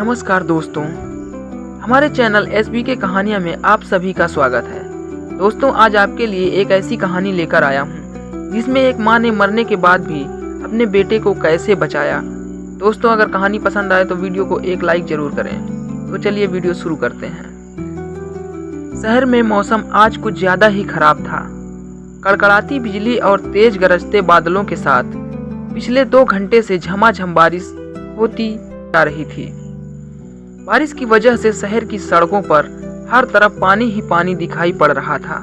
नमस्कार दोस्तों, हमारे चैनल SBK कहानियाँ में आप सभी का स्वागत है। दोस्तों, आज आपके लिए एक ऐसी कहानी लेकर आया हूँ जिसमें एक माँ ने मरने के बाद भी अपने बेटे को कैसे बचाया। दोस्तों, अगर कहानी पसंद आए तो वीडियो को एक लाइक जरूर करें। तो चलिए वीडियो शुरू करते हैं। शहर में मौसम आज कुछ ज़्यादा ही खराब था। कड़कड़ाती बिजली और तेज गरजते बादलों के साथ पिछले 2 घंटे से झमाझम बारिश होती जा रही थी। बारिश की वजह से शहर की सड़कों पर हर तरफ पानी ही पानी दिखाई पड़ रहा था।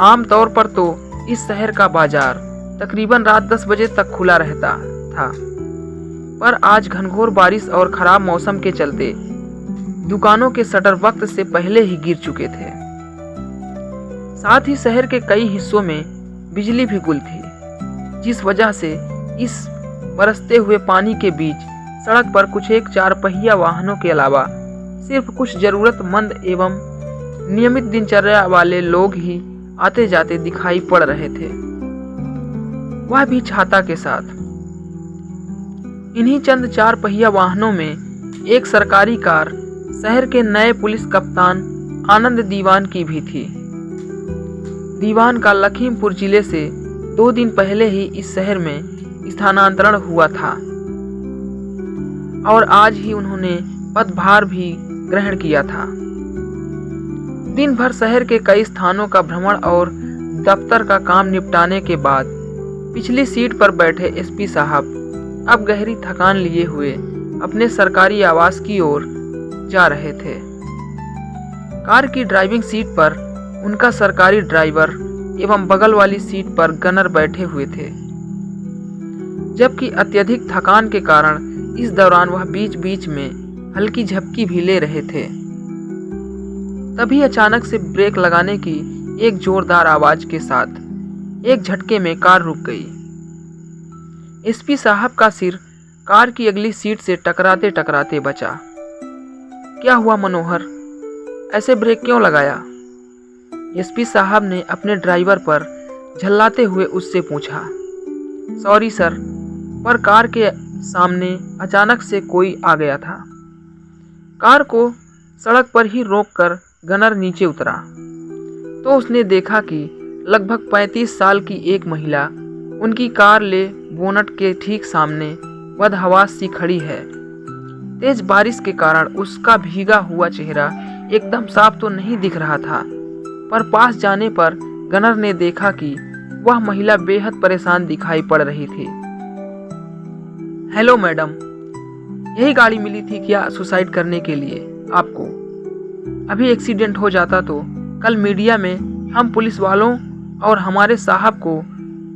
आम तौर पर तो इस शहर का बाजार तकरीबन रात 10 बजे तक खुला रहता था, पर आज घनघोर बारिश और खराब मौसम के चलते दुकानों के शटर वक्त से पहले ही गिर चुके थे। साथ ही शहर के कई हिस्सों में बिजली भी गुल थी, जिस वजह से इस बरसते हुए पानी के बीच सड़क पर कुछ एक 4 पहिया वाहनों के अलावा सिर्फ कुछ जरूरतमंद एवं नियमित दिनचर्या वाले लोग ही आते जाते दिखाई पड़ रहे थे, वह भी छाता के साथ। इन्हीं चंद 4 पहिया वाहनों में एक सरकारी कार शहर के नए पुलिस कप्तान आनंद दीवान की भी थी। दीवान का लखीमपुर जिले से 2 दिन पहले ही इस शहर में स्थानांतरण हुआ था और आज ही उन्होंने पदभार भी ग्रहण किया था। दिन भर शहर के कई स्थानों का भ्रमण और दफ्तर का काम निपटाने के बाद पिछली सीट पर बैठे एसपी साहब अब गहरी थकान लिए हुए अपने सरकारी आवास की ओर जा रहे थे। कार की ड्राइविंग सीट पर उनका सरकारी ड्राइवर एवं बगल वाली सीट पर गनर बैठे हुए थे, जबकि अत्यधिक थकान के कारण इस दौरान वह बीच बीच में हल्की झपकी भी ले रहे थे। तभी अचानक से ब्रेक लगाने की एक जोरदार आवाज के साथ एक झटके में कार रुक गई। एसपी साहब का सिर कार की अगली सीट से टकराते टकराते बचा। क्या हुआ मनोहर, ऐसे ब्रेक क्यों लगाया? एसपी साहब ने अपने ड्राइवर पर झल्लाते हुए उससे पूछा। सॉरी सर, पर कार के सामने अचानक से कोई आ गया था। कार को सड़क पर ही रोककर गनर नीचे उतरा तो उसने देखा कि लगभग 35 साल की एक महिला उनकी कार ले बोनट के ठीक सामने बदहवास सी खड़ी है। तेज बारिश के कारण उसका भीगा हुआ चेहरा एकदम साफ तो नहीं दिख रहा था, पर पास जाने पर गनर ने देखा कि वह महिला बेहद परेशान दिखाई पड़ रही थी। हेलो मैडम, यही गाड़ी मिली थी क्या सुसाइड करने के लिए आपको? अभी एक्सीडेंट हो जाता तो कल मीडिया में हम पुलिस वालों और हमारे साहब को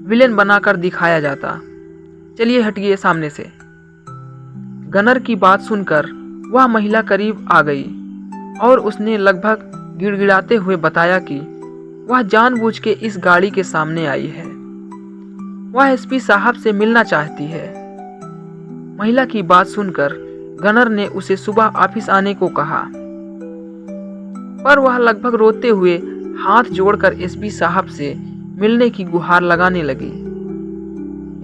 विलेन बनाकर दिखाया जाता। चलिए हटिए सामने से। गनर की बात सुनकर वह महिला करीब आ गई और उसने लगभग गिड़गिड़ाते हुए बताया कि वह जानबूझ के इस गाड़ी के सामने आई है। वह एसपी साहब से मिलना चाहती है। महिला की बात सुनकर गनर ने उसे सुबह ऑफिस आने को कहा, पर वह लगभग रोते हुए हाथ जोड़कर एसपी साहब से मिलने की गुहार लगाने लगी।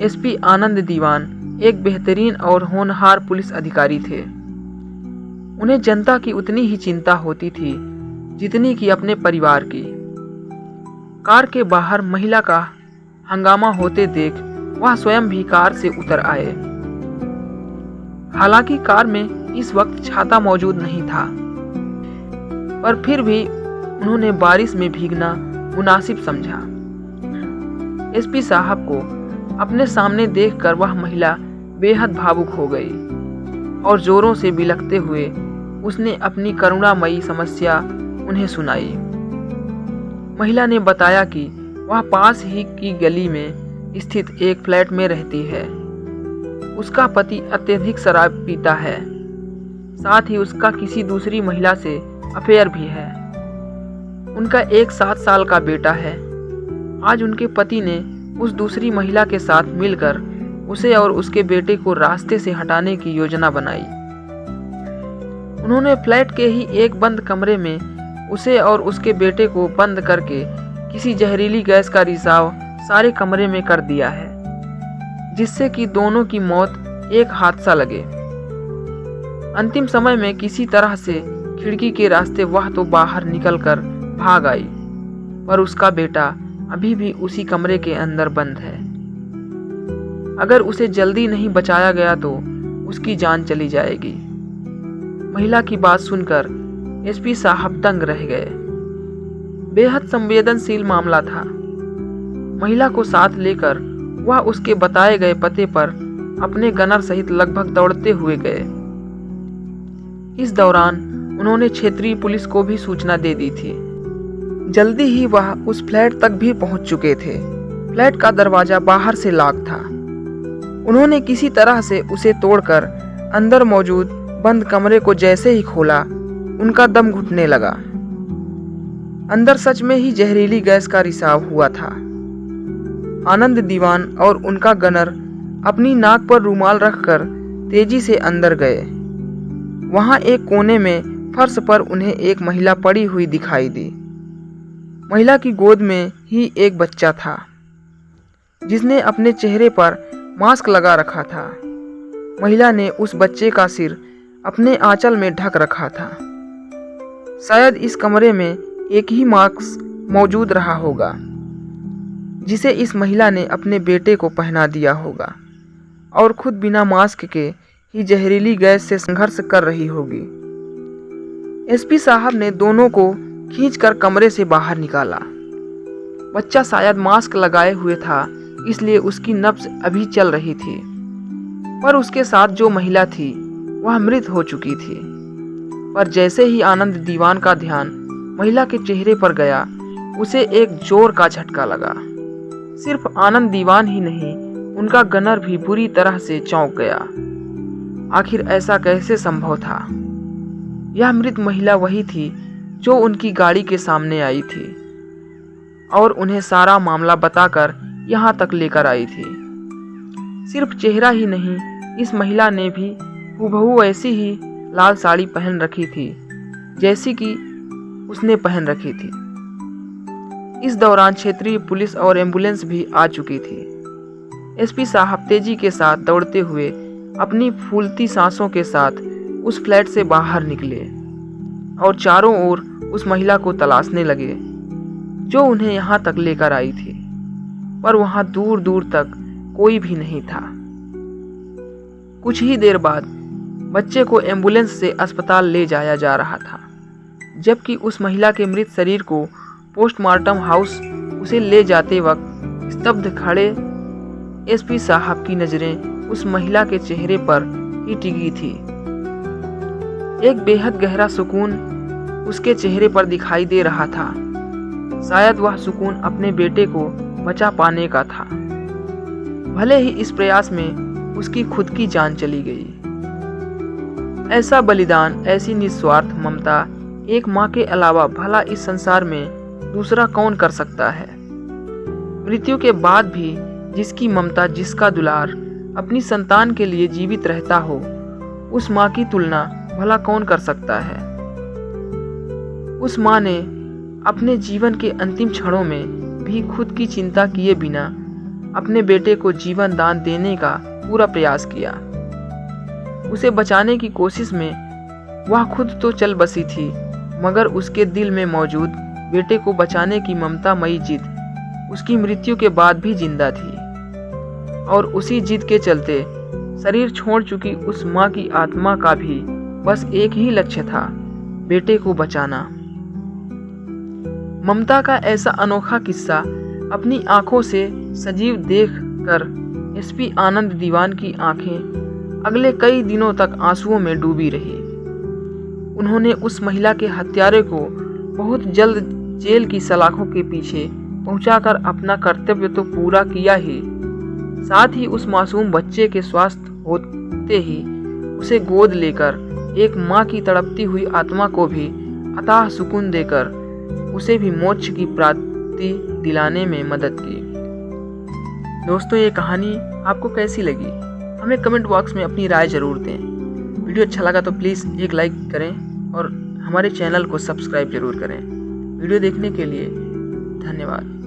एसपी आनंद दीवान एक बेहतरीन और होनहार पुलिस अधिकारी थे। उन्हें जनता की उतनी ही चिंता होती थी जितनी कि अपने परिवार की। कार के बाहर महिला का हंगामा होते देख वह स्वयं भी कार से उतर आए। हालांकि कार में इस वक्त छाता मौजूद नहीं था, पर फिर भी उन्होंने बारिश में भीगना मुनासिब समझा। एसपी साहब को अपने सामने देखकर वह महिला बेहद भावुक हो गई और जोरों से बिलखते हुए उसने अपनी करुणामयी समस्या उन्हें सुनाई। महिला ने बताया कि वह पास ही की गली में स्थित एक फ्लैट में रहती है। उसका पति अत्यधिक शराब पीता है, साथ ही उसका किसी दूसरी महिला से अफेयर भी है। उनका एक 7 साल का बेटा है। आज उनके पति ने उस दूसरी महिला के साथ मिलकर उसे और उसके बेटे को रास्ते से हटाने की योजना बनाई। उन्होंने फ्लैट के ही एक बंद कमरे में उसे और उसके बेटे को बंद करके किसी जहरीली गैस का रिसाव सारे कमरे में कर दिया है, जिससे कि दोनों की मौत एक हादसा लगे। अंतिम समय में किसी तरह से खिड़की के रास्ते वह तो बाहर निकलकर भाग आई, पर उसका बेटा अभी भी उसी कमरे के अंदर बंद है। अगर उसे जल्दी नहीं बचाया गया तो उसकी जान चली जाएगी। महिला की बात सुनकर एसपी साहब दंग रह गए। बेहद संवेदनशील मामला था। महिला को साथ लेकर वह उसके बताए गए पते पर अपने गनर सहित लगभग दौड़ते हुए गए। इस दौरान उन्होंने क्षेत्रीय पुलिस को भी सूचना दे दी थी। जल्दी ही वह उस फ्लैट तक भी पहुंच चुके थे। फ्लैट का दरवाजा बाहर से लॉक था। उन्होंने किसी तरह से उसे तोड़कर अंदर मौजूद बंद कमरे को जैसे ही खोला, उनका दम घुटने लगा। अंदर सच में ही जहरीली गैस का रिसाव हुआ था। आनंद दीवान और उनका गनर अपनी नाक पर रुमाल रखकर तेजी से अंदर गए। वहां एक कोने में फर्श पर उन्हें एक महिला पड़ी हुई दिखाई दी। महिला की गोद में ही एक बच्चा था, जिसने अपने चेहरे पर मास्क लगा रखा था। महिला ने उस बच्चे का सिर अपने आंचल में ढक रखा था। शायद इस कमरे में एक ही मास्क मौजूद रहा होगा, जिसे इस महिला ने अपने बेटे को पहना दिया होगा और खुद बिना मास्क के ही जहरीली गैस से संघर्ष कर रही होगी। एसपी साहब ने दोनों को खींचकर कमरे से बाहर निकाला। बच्चा शायद मास्क लगाए हुए था, इसलिए उसकी नब्ज अभी चल रही थी, पर उसके साथ जो महिला थी वह मृत हो चुकी थी। पर जैसे ही आनंद दीवान का ध्यान महिला के चेहरे पर गया, उसे एक जोर का झटका लगा। सिर्फ आनंद दीवान ही नहीं, उनका गनर भी बुरी तरह से चौंक गया। आखिर ऐसा कैसे संभव था? यह मृत महिला वही थी जो उनकी गाड़ी के सामने आई थी और उन्हें सारा मामला बताकर यहाँ तक लेकर आई थी। सिर्फ चेहरा ही नहीं, इस महिला ने भी हूबहू ऐसी ही लाल साड़ी पहन रखी थी जैसी कि उसने पहन रखी थी। इस दौरान क्षेत्रीय पुलिस और एम्बुलेंस भी आ चुकी थी। एसपी साहब तेजी के साथ दौड़ते हुए अपनी फूलती सांसों के साथ उस फ्लैट से बाहर निकले और चारों ओर उस महिला को तलाशने लगे जो उन्हें यहाँ तक लेकर आई थी, पर वहाँ दूर दूर तक कोई भी नहीं था। कुछ ही देर बाद बच्चे को एम्बुलेंस से अस्पताल ले जाया जा रहा था, जबकि उस महिला के मृत शरीर को पोस्टमार्टम हाउस उसे ले जाते वक्त स्तब्ध खड़े एसपी साहब की नजरें उस महिला के चेहरे पर ही टिकी थी। एक बेहद गहरा सुकून उसके चेहरे पर दिखाई दे रहा था। शायद वह सुकून अपने बेटे को बचा पाने का था, भले ही इस प्रयास में उसकी खुद की जान चली गई। ऐसा बलिदान, ऐसी निस्वार्थ ममता एक माँ के अलावा भला इस संसार में दूसरा कौन कर सकता है? मृत्यु के बाद भी जिसकी ममता, जिसका दुलार अपनी संतान के लिए जीवित रहता हो, उस माँ की तुलना भला कौन कर सकता है? उस माँ ने अपने जीवन के अंतिम क्षणों में भी खुद की चिंता किए बिना अपने बेटे को जीवन दान देने का पूरा प्रयास किया। उसे बचाने की कोशिश में वह खुद तो चल बसी थी, मगर उसके दिल में मौजूद बेटे को बचाने की ममतामयी जिद उसकी मृत्यु के बाद भी जिंदा थी। और उसी जिद के चलते शरीर छोड़ चुकी उस माँ की आत्मा का भी बस एक ही लक्ष्य था, बेटे को बचाना। ममता का ऐसा अनोखा किस्सा अपनी आंखों से सजीव देखकर एसपी आनंद दीवान की आंखें अगले कई दिनों तक आंसुओं में डूबी रही। उन्होंने उस महिला के हत्यारे को बहुत जल्द जेल की सलाखों के पीछे पहुंचाकर अपना कर्तव्य तो पूरा किया ही, साथ ही उस मासूम बच्चे के स्वस्थ होते ही उसे गोद लेकर एक माँ की तड़पती हुई आत्मा को भी अथाह सुकून देकर उसे भी मोक्ष की प्राप्ति दिलाने में मदद की। दोस्तों, ये कहानी आपको कैसी लगी? हमें कमेंट बॉक्स में अपनी राय जरूर दें। वीडियो अच्छा लगा तो प्लीज़ एक लाइक करें और हमारे चैनल को सब्सक्राइब जरूर करें। वीडियो देखने के लिए धन्यवाद।